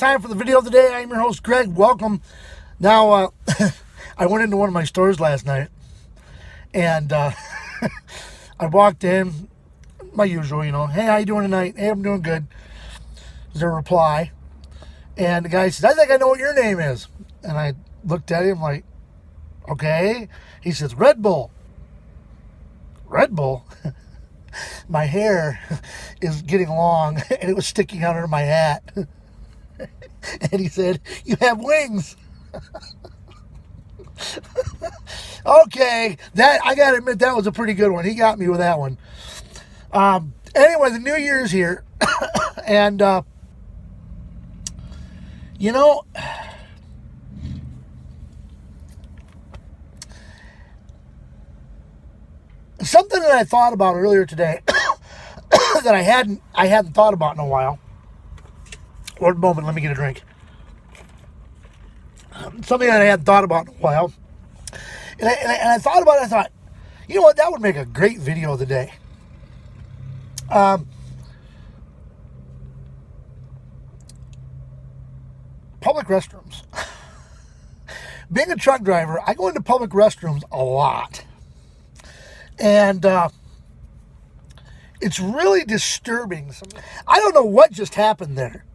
time for the video of the day. I'm your host, Greg. Welcome. Now, I went into one of my stores last night, and I walked in, my usual, hey, how you doing tonight? Hey, I'm doing good. Is there a reply? And the guy says, I think I know what your name is. And I looked at him like, okay. He says, Red Bull. Red Bull? My hair is getting long, and it was sticking out under my hat. And he said, you have wings. Okay, that I gotta admit, that was a pretty good one. He got me with that one. Anyway, the new year's here. And something that I thought about earlier today that I hadn't thought about in a while. One moment, let me get a drink. Something that I hadn't thought about in a while. And I thought about it, I thought, you know what, that would make a great video of the day. Public restrooms. Being a truck driver, I go into public restrooms a lot. And it's really disturbing. I don't know what just happened there.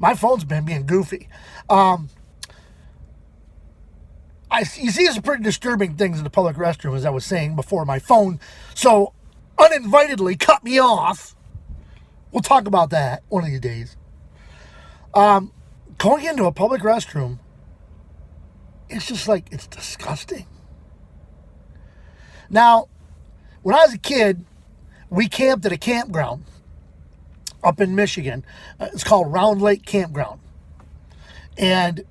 My phone's been being goofy. You see some pretty disturbing things in the public restroom, as I was saying before. My phone so uninvitedly cut me off. We'll talk about that one of these days. Going into a public restroom, it's just like, it's disgusting. Now, when I was a kid, we camped at a campground up in Michigan. It's called Round Lake Campground. And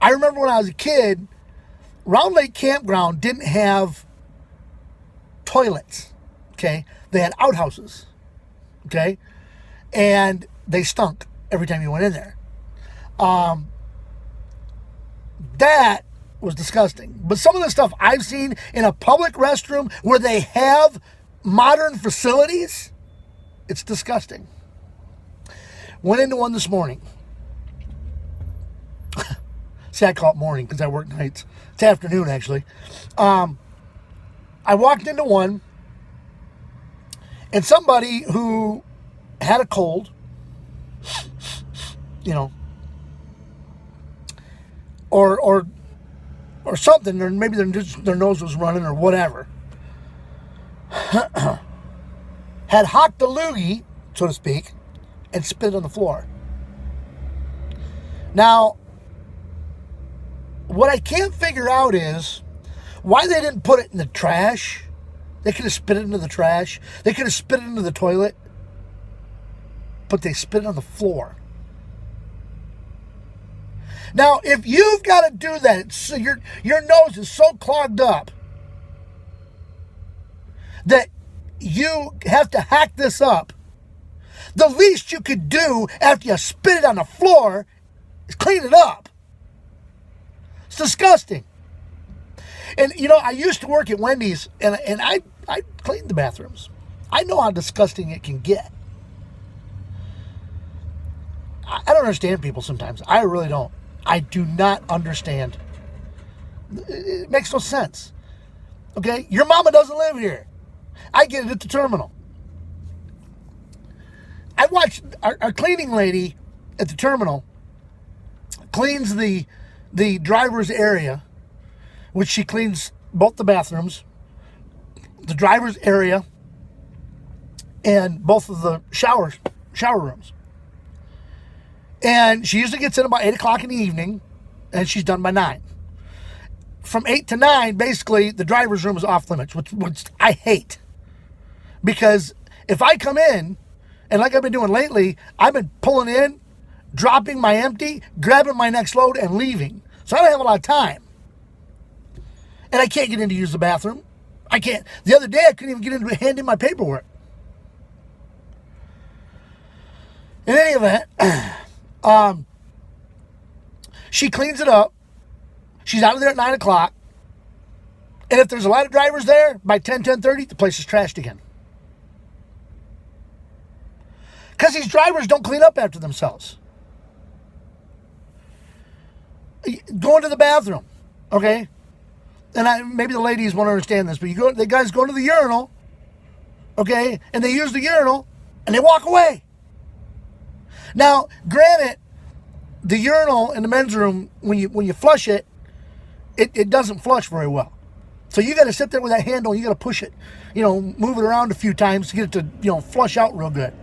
I remember when I was a kid, Round Lake Campground didn't have toilets, okay? They had outhouses, okay? And they stunk every time you went in there. That was disgusting. But some of the stuff I've seen in a public restroom where they have modern facilities, it's disgusting. Went into one this morning. See, I call it morning because I work nights. It's afternoon, actually. I walked into one, and somebody who had a cold, or something, or maybe their nose was running or whatever, had hocked the loogie, so to speak, and spit on the floor. Now, what I can't figure out is why they didn't put it in the trash. They could have spit it into the trash. They could have spit it into the toilet. But they spit it on the floor. Now, if you've got to do that, so your nose is so clogged up that you have to hack this up, the least you could do after you spit it on the floor is clean it up. It's disgusting. And, I used to work at Wendy's, and I cleaned the bathrooms. I know how disgusting it can get. I don't understand people sometimes. I really don't. I do not understand. It makes no sense. Okay? Your mama doesn't live here. I get it at the terminal. I watched our cleaning lady at the terminal cleans the driver's area, which she cleans both the bathrooms, the driver's area, and both of the shower rooms. And she usually gets in about 8 o'clock in the evening, and she's done by 9. From 8 to 9, basically, the driver's room is off limits, which I hate. Because if I come in, and like I've been doing lately, I've been pulling in, dropping my empty, grabbing my next load, and leaving. So I don't have a lot of time. And I can't get in to use the bathroom. I can't. The other day, I couldn't even get in to hand in my paperwork. In any event, she cleans it up. She's out of there at 9 o'clock. And if there's a lot of drivers there, by 10:30, the place is trashed again. Because these drivers don't clean up after themselves. Going to the bathroom, okay? And maybe the ladies won't understand this, but the guys go to the urinal, okay, and they use the urinal, and they walk away. Now, granted, the urinal in the men's room, when you flush it, it doesn't flush very well. So you got to sit there with that handle, you got to push it, move it around a few times to get it to, flush out real good.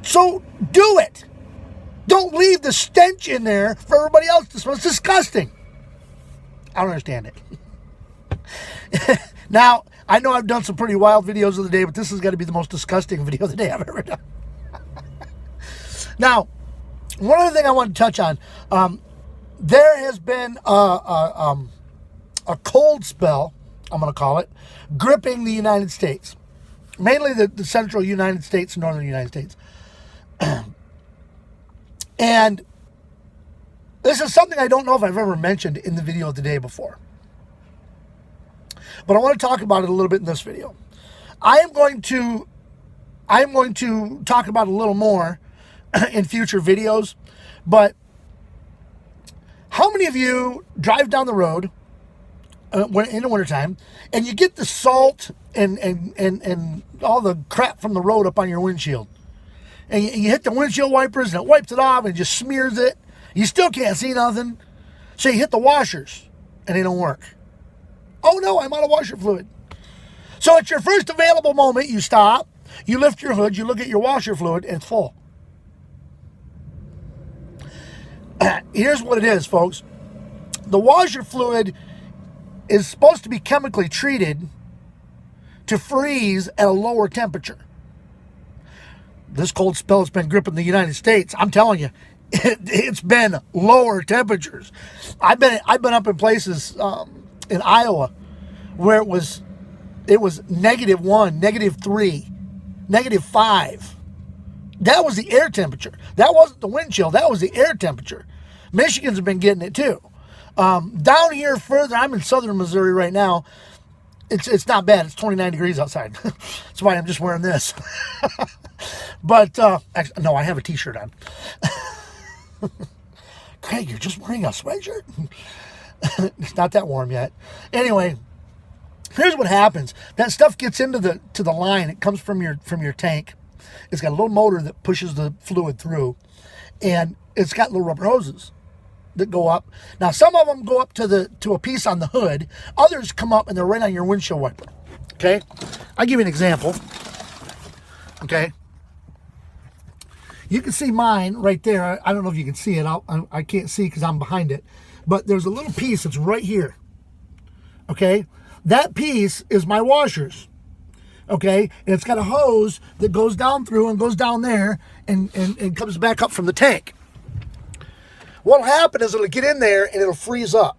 So do it. Don't leave the stench in there for everybody else to smell. It's disgusting. I don't understand it. Now, I know I've done some pretty wild videos of the day, but this has got to be the most disgusting video of the day I've ever done. Now, one other thing I want to touch on. There has been a cold spell, I'm going to call it, gripping the United States. Mainly the central United States, northern United States. And this is something I don't know if I've ever mentioned in the video of the day before. But I want to talk about it a little bit in this video. I am going to talk about it a little more in future videos. But how many of you drive down the road in the wintertime and you get the salt and all the crap from the road up on your windshield? And you hit the windshield wipers and it wipes it off and just smears it. You still can't see nothing. So you hit the washers and they don't work. Oh no, I'm out of washer fluid. So at your first available moment, you stop, you lift your hood, you look at your washer fluid, and it's full. Here's what it is, folks. The washer fluid is supposed to be chemically treated to freeze at a lower temperature. This cold spell has been gripping the United States. I'm telling you, it's been lower temperatures. I've been up in places in Iowa where it was -1, -3, -5. That was the air temperature. That wasn't the wind chill. That was the air temperature. Michigan's been getting it too. Down here further, I'm in southern Missouri right now. It's not bad. It's 29 degrees outside. That's why I'm just wearing this. But, actually, no, I have a t-shirt on. Craig, you're just wearing a sweatshirt? It's not that warm yet. Anyway, here's what happens. That stuff gets into the line. It comes from your tank. It's got a little motor that pushes the fluid through. And it's got little rubber hoses that go up. Now, some of them go up to a piece on the hood. Others come up and they're right on your windshield wiper. Okay? I'll give you an example. Okay? You can see mine right there. I don't know if you can see it. I can't see because I'm behind it. But there's a little piece that's right here. Okay? That piece is my washers. Okay? And it's got a hose that goes down through and goes down there and comes back up from the tank. What'll happen is it'll get in there and it'll freeze up.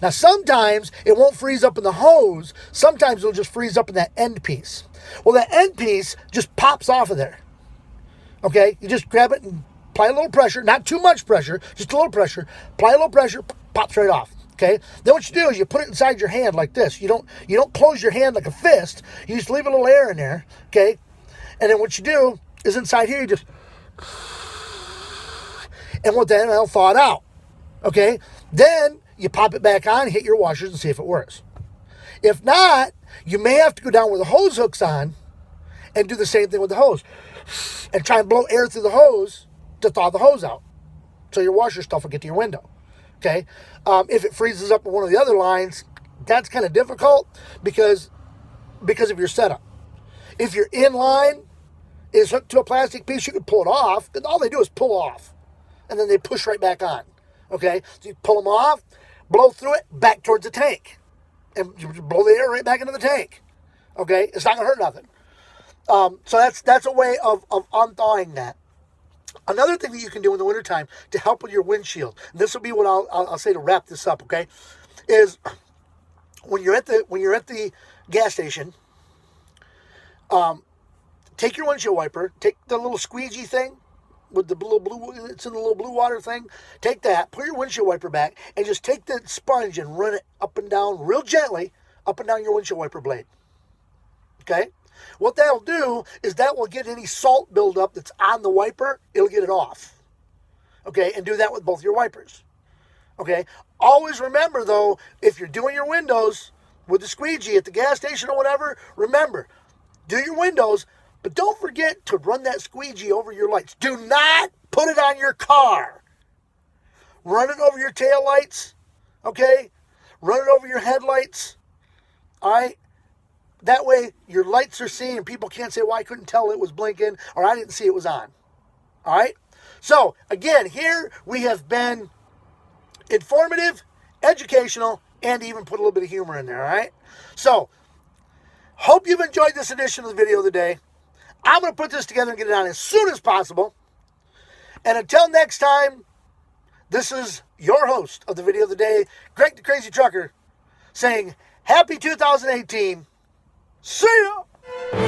Now, sometimes it won't freeze up in the hose. Sometimes it'll just freeze up in that end piece. Well, that end piece just pops off of there. Okay? You just grab it and apply a little pressure. Not too much pressure, just a little pressure. Apply a little pressure, pops right off. Okay? Then what you do is you put it inside your hand like this. You don't close your hand like a fist. You just leave a little air in there. Okay? And then what you do is inside here, you just... And what then, it'll thaw it out. Okay? Then you pop it back on, hit your washers, and see if it works. If not, you may have to go down where the hose hook's on and do the same thing with the hose. And try and blow air through the hose to thaw the hose out. So your washer stuff will get to your window. Okay? If it freezes up in one of the other lines, that's kind of difficult because of your setup. If your in line is hooked to a plastic piece, you can pull it off. And all they do is pull off. And then they push right back on. Okay? So you pull them off, blow through it, back towards the tank. And you blow the air right back into the tank. Okay? It's not going to hurt nothing. So that's a way of unthawing that. Another thing that you can do in the wintertime to help with your windshield, and this will be what I'll say to wrap this up, okay, is when you're at the gas station, take your windshield wiper, take the little squeegee thing with the little blue, it's in the little blue water thing, take that, put your windshield wiper back, and just take the sponge and run it up and down real gently, up and down your windshield wiper blade. Okay? What that'll do is that will get any salt buildup that's on the wiper, it'll get it off. Okay, and do that with both your wipers. Okay, always remember though, if you're doing your windows with the squeegee at the gas station or whatever, remember, do your windows, but don't forget to run that squeegee over your lights. Do not put it on your car. Run it over your taillights, okay? Run it over your headlights, all right? That way your lights are seen and people can't say, well, I couldn't tell it was blinking or I didn't see it was on, all right? So, again, here we have been informative, educational, and even put a little bit of humor in there, all right? So, hope you've enjoyed this edition of the video of the day. I'm going to put this together and get it on as soon as possible. And until next time, this is your host of the video of the day, Greg the Crazy Trucker, saying happy 2018. See ya!